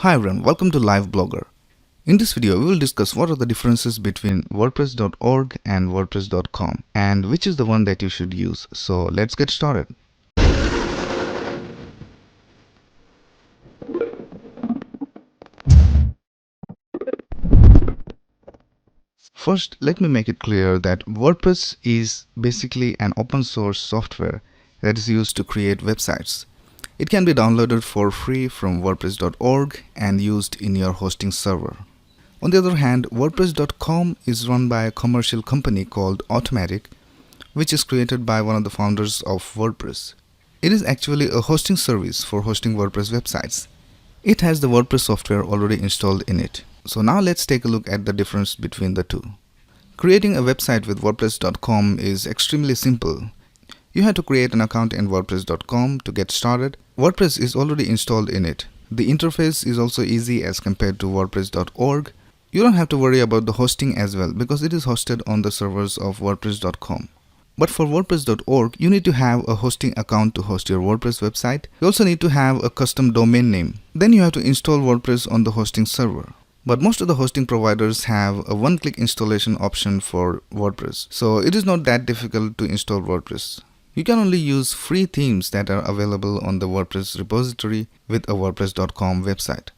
Hi everyone, welcome to Live Blogger. In this video, we will discuss what are the differences between WordPress.org and WordPress.com and which is the one that you should use. So let's get started. First, let me make it clear that WordPress is basically an open source software that is used to create websites. It can be downloaded for free from WordPress.org and used in your hosting server. On the other hand, WordPress.com is run by a commercial company called Automatic, which is created by one of the founders of WordPress. It is actually a hosting service for hosting WordPress websites. It has the WordPress software already installed in it. So now let's take a look at the difference between the two. Creating a website with WordPress.com is extremely simple. You have to create an account in WordPress.com to get started. WordPress is already installed in it. The interface is also easy as compared to WordPress.org. You don't have to worry about the hosting as well because it is hosted on the servers of WordPress.com. But for WordPress.org, you need to have a hosting account to host your WordPress website. You also need to have a custom domain name. Then you have to install WordPress on the hosting server. But most of the hosting providers have a one-click installation option for WordPress. So it is not that difficult to install WordPress. You can only use free themes that are available on the WordPress repository with a WordPress.com website.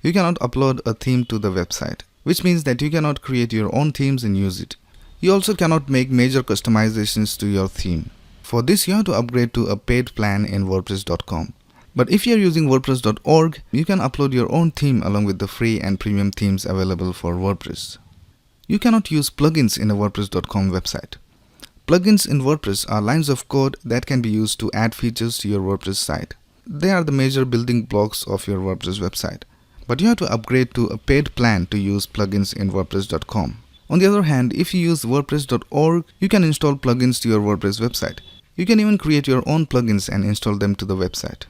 You cannot upload a theme to the website, which means that you cannot create your own themes and use it. You also cannot make major customizations to your theme. For this, you have to upgrade to a paid plan in WordPress.com. But if you are using WordPress.org, you can upload your own theme along with the free and premium themes available for WordPress. You cannot use plugins in a WordPress.com website. Plugins in WordPress are lines of code that can be used to add features to your WordPress site. They are the major building blocks of your WordPress website. But you have to upgrade to a paid plan to use plugins in WordPress.com. On the other hand, if you use WordPress.org, you can install plugins to your WordPress website. You can even create your own plugins and install them to the website.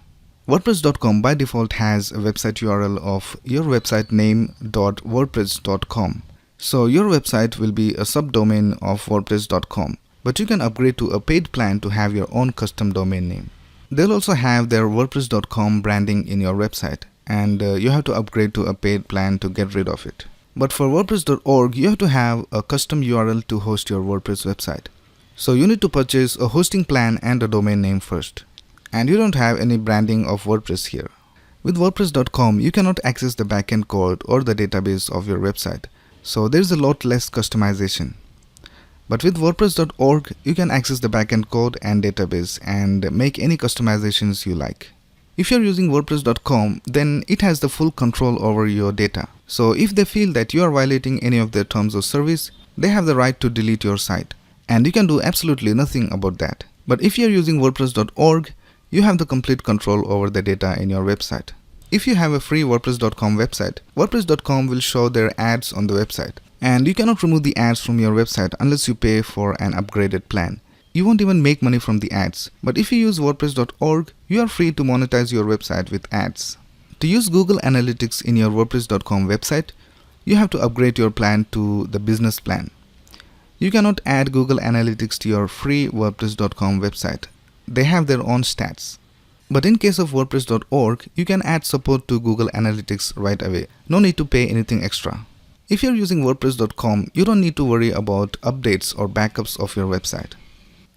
WordPress.com by default has a website URL of yourwebsitename.wordpress.com. So your website will be a subdomain of WordPress.com. But you can upgrade to a paid plan to have your own custom domain name. They'll also have their WordPress.com branding in your website, and you have to upgrade to a paid plan to get rid of it. But for WordPress.org, you have to have a custom URL to host your WordPress website. So you need to purchase a hosting plan and a domain name first. And you don't have any branding of WordPress here. With WordPress.com, you cannot access the backend code or the database of your website. So there's a lot less customization. But with WordPress.org, you can access the backend code and database and make any customizations you like. If you're using WordPress.com, then it has the full control over your data. So if they feel that you are violating any of their terms of service, they have the right to delete your site. And you can do absolutely nothing about that. But if you're using WordPress.org, you have the complete control over the data in your website. If you have a free WordPress.com website, WordPress.com will show their ads on the website. And you cannot remove the ads from your website unless you pay for an upgraded plan. You won't even make money from the ads. But if you use WordPress.org, you are free to monetize your website with ads. To use Google Analytics in your WordPress.com website, you have to upgrade your plan to the business plan. You cannot add Google Analytics to your free WordPress.com website. They have their own stats. But in case of WordPress.org, you can add support to Google Analytics right away. No need to pay anything extra. If you're using WordPress.com, you don't need to worry about updates or backups of your website.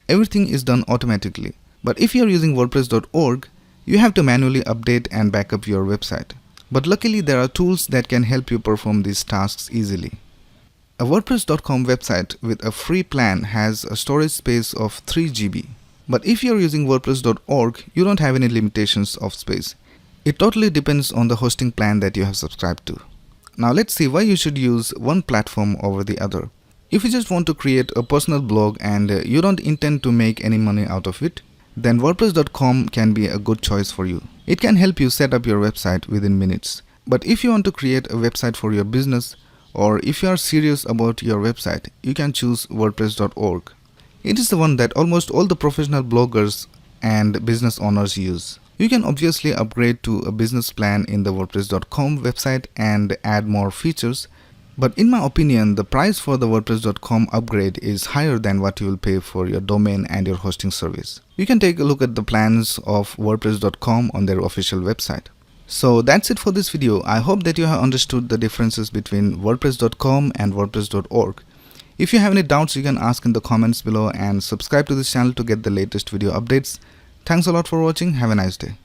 Everything is done automatically. But if you're using WordPress.org, you have to manually update and backup your website. But luckily, there are tools that can help you perform these tasks easily. A WordPress.com website with a free plan has a storage space of 3 GB. But if you're using WordPress.org, you don't have any limitations of space. It totally depends on the hosting plan that you have subscribed to. Now let's see why you should use one platform over the other. If you just want to create a personal blog and you don't intend to make any money out of it, then WordPress.com can be a good choice for you. It can help you set up your website within minutes. But if you want to create a website for your business, or if you are serious about your website, you can choose WordPress.org. It is the one that almost all the professional bloggers and business owners use. You can obviously upgrade to a business plan in the WordPress.com website and add more features. But in my opinion, the price for the WordPress.com upgrade is higher than what you will pay for your domain and your hosting service. You can take a look at the plans of WordPress.com on their official website. So that's it for this video. I hope that you have understood the differences between wordpress.com and wordpress.org. If you have any doubts, you can ask in the comments below and subscribe to this channel to get the latest video updates. Thanks a lot for watching. Have a nice day.